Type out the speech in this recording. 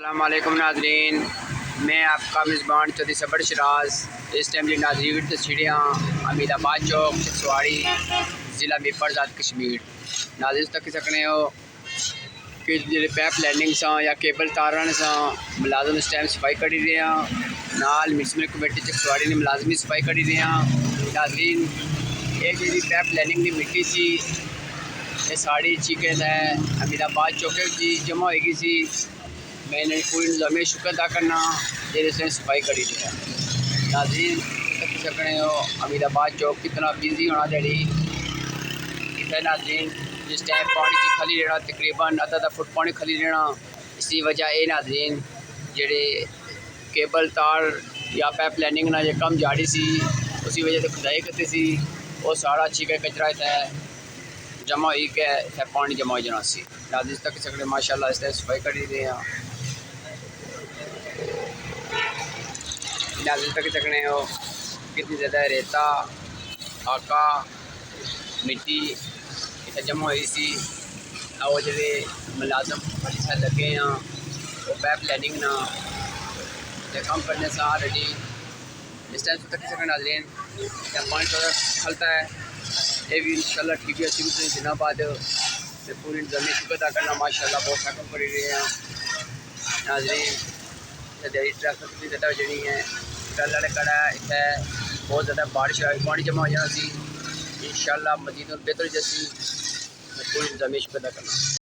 السلام علیکم ناظرین، میں آپ کا میزبان چودھری صبر شراز اس ٹائم جی ناظرین تصویریاں امید آباد چوک چکسواڑی ضلع میرپرزاد کشمیر ناظرین تک سکنے ہو کہ جی پیپ لینڈنگ سا یا کیبل تارن سا ملازم اس ٹائم صفائی کری رہے ہیں نال میونسپل کمیٹی چکسواڑی نے ملازمی صفائی کری رہے ہیں ناظرین یہ جی پیپ لینڈنگ کی مٹی سی یہ ساڑی چیکن ہے امید آباد چوک جی جمع ہوئے گی سی میں نے پوری نظام شکر ادا کرنا جیسے سے صفائی کری دیا ناظرین تک سکنے ہو امید آباد چوک کتنا بزی ہونا دیڑی اتنا ناظرین جس ٹائم پانی کی کھلی رہنا تقریباً آدھا فٹ پانی کھلی رہنا اسی وجہ اے ناظرین جڑے کیبل تار یا پیپ لیننگ نہ یہ کم جاڑی سی اسی وجہ سے کھدائی کرتے سی وہ سارا چیکے کچرا ہے جمع ہوئی کہ پانی جمع ہو جانا سی ناظرین تک سکنے ماشاءاللہ اس طرح صفائی کری رہے ہیں ناظرین تک سکنے ہو کتنی زیادہ ریتا آکا مٹی اتنا جمع ہوئی سی وہ جڑے ملازم اتنے لگے ہیں وہ پیپ لیننگ نہ کام کرنے سے آلریڈی اس ٹائم سے تک سکنے ناظرین پانی تھوڑا کھلتا ہے یہ بھی انشاءاللہ ٹھیک ہے اسی دنوں بعد پوری انتظامی شکر ادا کرنا ماشاءاللہ بہت سا کام کری رہے ہیں ناظرین دیہی ٹریفک بھی زیادہ جڑی ہے ڈر کڑا ہے اتنے بہت زیادہ بارش آئی پانی جمع ہو جانا سی انشاءاللہ مزید بہتر جیسی پوری انتظامی شکر ادا کرنا